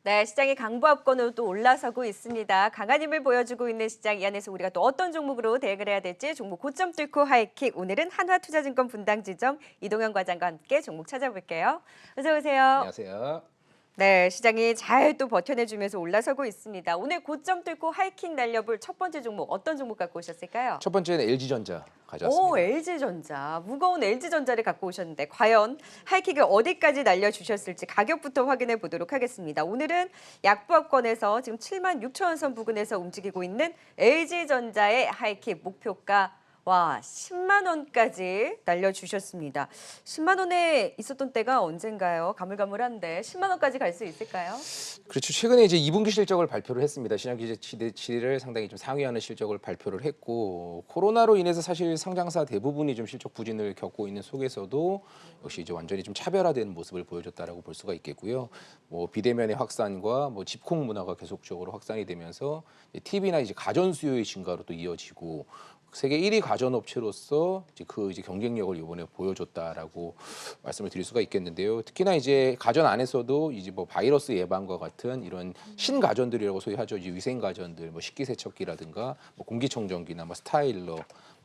네, 시장이 강보합권으로 또 올라서고 있습니다. 강한 힘을 보여주고 있는 시장, 이 안에서 우리가 또 어떤 종목으로 대응을 해야 될지 종목 고점 뚫고 하이킥. 오늘은 한화투자증권 분당지점 이동현 과장과 함께 종목 찾아볼게요. 어서 오세요. 안녕하세요. 네, 시장이 잘 또 버텨내주면서 올라서고 있습니다. 오늘 고점 뚫고 하이킥 날려볼 첫 번째 종목 어떤 종목 갖고 오셨을까요? 첫 번째는 LG전자 오, 가져왔습니다. LG전자. 무거운 LG전자를 갖고 오셨는데 과연 하이킥을 어디까지 날려주셨을지 가격부터 확인해 보도록 하겠습니다. 오늘은 약보합권에서 지금 7만 6천 원 선 부근에서 움직이고 있는 LG전자의 하이킥 목표가 10만 원까지 날려주셨습니다. 10만 원에 있었던 때가 언젠가요? 가물가물한데 10만 원까지 갈 수 있을까요? 그렇죠. 최근에 이제 2분기 실적을 발표를 했습니다. 시장 기대치를 상당히 좀 상회하는 실적을 발표를 했고, 코로나로 인해서 사실 상장사 대부분이 좀 실적 부진을 겪고 있는 속에서도 역시 이제 완전히 좀 차별화된 모습을 보여줬다라고 볼 수가 있겠고요. 뭐 비대면의 확산과 뭐 집콕 문화가 계속적으로 확산이 되면서 TV나 이제 가전 수요의 증가로 또 이어지고, 세계 1위 가전업체로서 이제 경쟁력을 이번에 보여줬다라고 말씀을 드릴 수가 있겠는데요. 특히나 이제 가전 안에서도 이제 뭐 바이러스 예방과 같은 이런 신가전들이라고 소위 하죠. 이제 위생 가전들, 뭐 식기세척기라든가 뭐 공기청정기나 뭐 스타일러,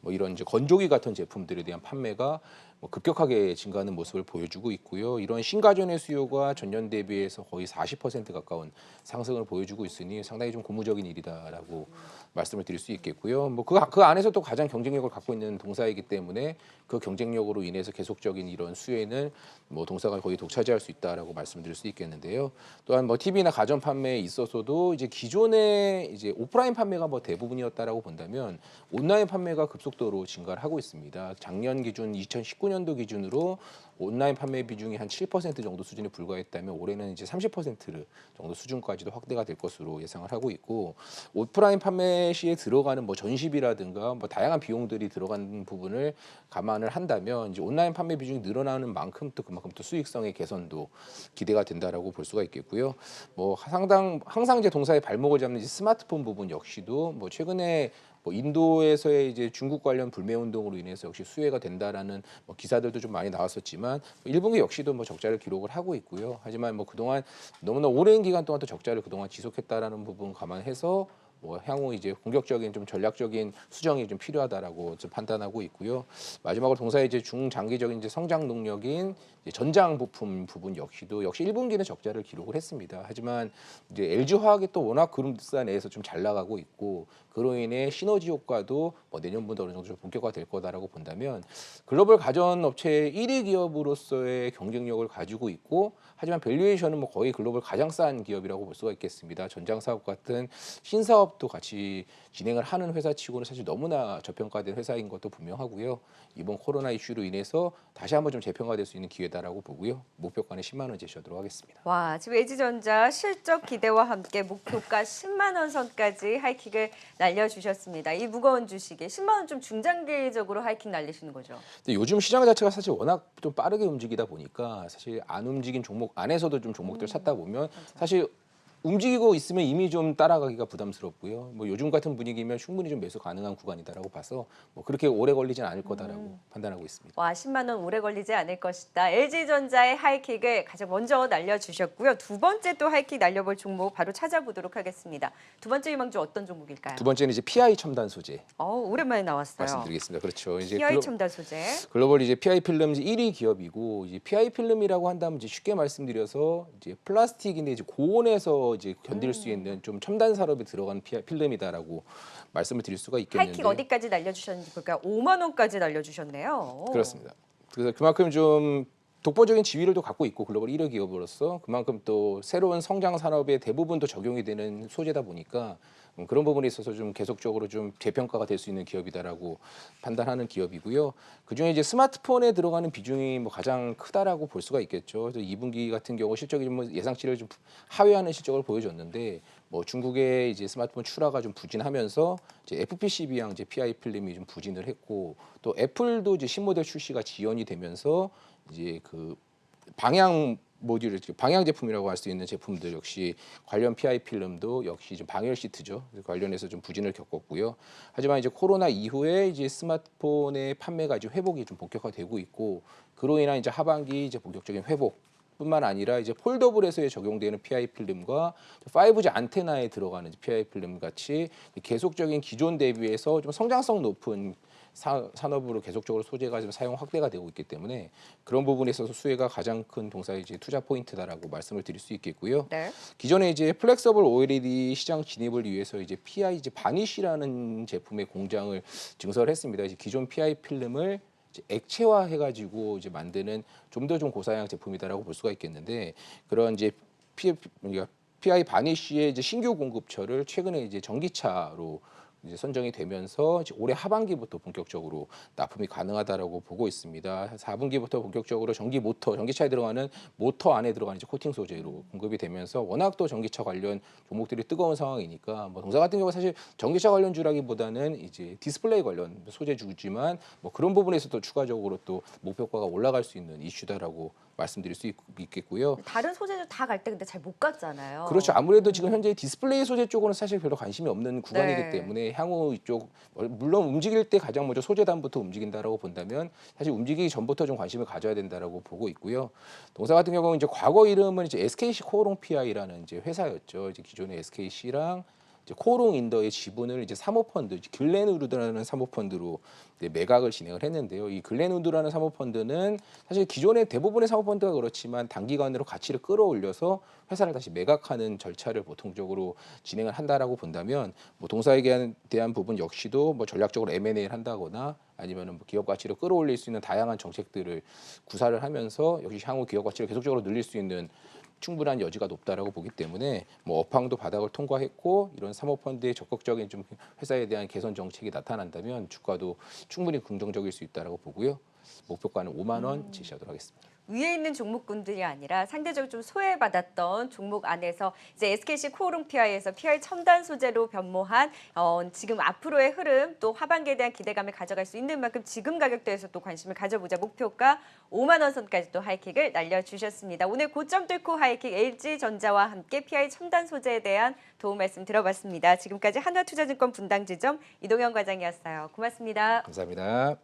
뭐 이런 이제 건조기 같은 제품들에 대한 판매가 뭐 급격하게 증가하는 모습을 보여주고 있고요. 이런 신가전의 수요가 전년 대비해서 거의 40% 가까운 상승을 보여주고 있으니 상당히 좀 고무적인 일이다라고 말씀을 드릴 수 있겠고요. 뭐 그 안에서 또 가장 경쟁력을 갖고 있는 동사이기 때문에 그 경쟁력으로 인해서 계속적인 이런 수혜는 뭐 동사가 거의 독차지할 수 있다라고 말씀드릴 수 있겠는데요. 또한 뭐 TV나 가전 판매에 있어서도 이제 기존의 이제 오프라인 판매가 뭐 대부분이었다라고 본다면 온라인 판매가 급속도로 증가를 하고 있습니다. 작년 기준 2019년도 기준으로 온라인 판매 비중이 한 7% 정도 수준에 불과했다면 올해는 이제 30% 정도 수준까지도 확대가 될 것으로 예상을 하고 있고, 오프라인 판매 시에 들어가는 뭐 전시비라든가 뭐 다양한 비용들이 들어가는 부분을 감안을 한다면 이제 온라인 판매 비중이 늘어나는 만큼 또 그만큼 또 수익성의 개선도 기대가 된다라고 볼 수가 있겠고요. 뭐 항상 이제 동사의 발목을 잡는 이제 스마트폰 부분 역시도 뭐 최근에 뭐 인도에서의 이제 중국 관련 불매 운동으로 인해서 역시 수혜가 된다라는 뭐 기사들도 좀 많이 나왔었지만, 1분기 역시도 뭐 적자를 기록을 하고 있고요. 하지만 뭐 그동안 너무나 오랜 기간 동안 또 적자를 그동안 지속했다라는 부분 감안해서 뭐 향후 이제 공격적인 좀 전략적인 수정이 좀 필요하다라고 좀 판단하고 있고요. 마지막으로 동사의 이제 중장기적인 이제 성장 동력인 이제 전장 부품 부분 역시 1분기는 적자를 기록을 했습니다. 하지만 이제 LG 화학이 또 워낙 그룹사 내에서 좀 잘 나가고 있고, 그로 인해 시너지 효과도 뭐 내년부터 어느 정도 좀 본격화될 거다라고 본다면, 글로벌 가전 업체 1위 기업으로서의 경쟁력을 가지고 있고, 하지만 밸류에이션은 뭐 거의 글로벌 가장 싼 기업이라고 볼 수가 있겠습니다. 전장 사업 같은 신사업도 같이 진행을 하는 회사치고는 사실 너무나 저평가된 회사인 것도 분명하고요. 이번 코로나 이슈로 인해서 다시 한번 좀 재평가될 수 있는 기회다라고 보고요. 목표가는 10만 원 제시하도록 하겠습니다. 지금 LG전자 실적 기대와 함께 목표가 10만 원 선까지 하이킥을 날려주셨습니다. 이 무거운 주식에 10만 원 좀 중장기적으로 하이킥 날리시는 거죠? 근데 요즘 시장 자체가 사실 워낙 좀 빠르게 움직이다 보니까 사실 안 움직인 종목 안에서도 좀 종목들 찾다 보면 사실 움직이고 있으면 이미 좀 따라가기가 부담스럽고요. 뭐 요즘 같은 분위기면 충분히 좀 매수 가능한 구간이다라고 봐서 뭐 그렇게 오래 걸리진 않을 거다라고 판단하고 있습니다. 10만 원 오래 걸리지 않을 것이다. LG전자의 하이킥을 가장 먼저 날려주셨고요. 두 번째 또 하이킥 날려볼 종목 바로 찾아보도록 하겠습니다. 두 번째 유망주 어떤 종목일까요? 두 번째는 이제 PI 첨단 소재 오랜만에 나왔어요. 말씀드리겠습니다. 그렇죠. 이제 PI 첨단 소재. 글로벌 이제 PI 필름 1위 기업이고, 이제 PI 필름이라고 한다면 이제 쉽게 말씀드려서 이제 플라스틱인데 이제 고온에서 이제 견딜 수 있는 좀 첨단 산업에 들어간 PI 필름이다라고 말씀을 드릴 수가 있겠는데, 하이킥 어디까지 날려주셨는지 볼까요? 5만 원까지 날려주셨네요. 그렇습니다. 그래서 그만큼 좀 독보적인 지위를 또 갖고 있고 글로벌 1위 기업으로서 그만큼 또 새로운 성장 산업에 대부분 또 적용이 되는 소재다 보니까 그런 부분에 있어서 좀 계속적으로 좀 재평가가 될 수 있는 기업이다라고 판단하는 기업이고요. 그중에 이제 스마트폰에 들어가는 비중이 뭐 가장 크다라고 볼 수가 있겠죠. 그래서 2분기 같은 경우 실적이 좀 예상치를 좀 하회하는 실적을 보여줬는데, 뭐 중국의 이제 스마트폰 출하가 좀 부진하면서 이제 FPCB형 이제 PI 필름이 좀 부진을 했고, 또 애플도 이제 신모델 출시가 지연이 되면서 이제 그 방향 모듈, 방향 제품이라고 할 수 있는 제품들 역시 관련 PI 필름도 역시 좀 방열 시트죠. 관련해서 좀 부진을 겪었고요. 하지만 이제 코로나 이후에 이제 스마트폰의 판매가 이제 회복이 좀 본격화되고 있고, 그로 인한 이제 하반기 이제 본격적인 회복 뿐만 아니라 이제 폴더블에서의 적용되는 PI 필름과 5G 안테나에 들어가는 PI 필름 같이 계속적인 기존 대비해서 좀 성장성 높은 산업으로 계속적으로 소재가 좀 사용 확대가 되고 있기 때문에 그런 부분에 있어서 수혜가 가장 큰 동사의 이제 투자 포인트다라고 말씀을 드릴 수 있겠고요. 네. 기존에 이제 플렉서블 OLED 시장 진입을 위해서 이제 PI 이제 바니쉬라는 제품의 공장을 증설을 했습니다. 이제 기존 PI 필름을 이제 액체화해가지고 이제 만드는 좀 더 좀 고사양 제품이다라고 볼 수가 있겠는데 그런 이제 PI 바니쉬의 이제 신규 공급처를 최근에 이제 전기차로 이제 선정이 되면서 이제 올해 하반기부터 본격적으로 납품이 가능하다라고 보고 있습니다. 4분기부터 본격적으로 전기차에 들어가는 모터 안에 들어가는 이제 코팅 소재로 공급이 되면서 워낙 또 전기차 관련 종목들이 뜨거운 상황이니까 뭐 동사 같은 경우 사실 전기차 관련주라기보다는 이제 디스플레이 관련 소재주지만 뭐 그런 부분에서 또 추가적으로 또 목표가가 올라갈 수 있는 이슈다라고 말씀드릴 수 있겠고요. 다른 소재도 다 갈 때 근데 잘 못 갔잖아요. 그렇죠. 아무래도 지금 현재 디스플레이 소재 쪽으로는 사실 별로 관심이 없는 구간이기 네. 때문에 향후 이쪽 물론 움직일 때 가장 먼저 소재단부터 움직인다라고 본다면 사실 움직이기 전부터 좀 관심을 가져야 된다라고 보고 있고요. 동사 같은 경우는 이제 과거 이름은 이제 SKC 코오롱 PI라는 이제 회사였죠. 이제 기존의 SKC랑 이제 코오롱 인더의 지분을 이제 사모펀드, 글렌우드라는 사모펀드로 이제 매각을 진행을 했는데요. 이 글렌우드라는 사모펀드는 사실 기존의 대부분의 사모펀드가 그렇지만 단기간으로 가치를 끌어올려서 회사를 다시 매각하는 절차를 보통적으로 진행을 한다라고 본다면 뭐 동사에 대한 부분 역시도 뭐 전략적으로 M&A를 한다거나 아니면은 뭐 기업 가치를 끌어올릴 수 있는 다양한 정책들을 구사를 하면서 역시 향후 기업 가치를 계속적으로 늘릴 수 있는 충분한 여지가 높다라고 보기 때문에 뭐 업황도 바닥을 통과했고 이런 사모펀드의 적극적인 좀 회사에 대한 개선 정책이 나타난다면 주가도 충분히 긍정적일 수 있다라고 보고요. 목표가는 5만 원 제시하도록 하겠습니다. 위에 있는 종목군들이 아니라 상대적으로 좀 소외받았던 종목 안에서 이제 SKC 코오롱 PI에서 PI 첨단 소재로 변모한 지금 앞으로의 흐름 또 하반기에 대한 기대감을 가져갈 수 있는 만큼 지금 가격대에서 또 관심을 가져보자. 목표가 5만 원 선까지 또 하이킥을 날려주셨습니다. 오늘 고점 뚫고 하이킥 LG전자와 함께 PI 첨단 소재에 대한 도움 말씀 들어봤습니다. 지금까지 한화투자증권 분당지점 이동현 과장이었어요. 고맙습니다. 감사합니다.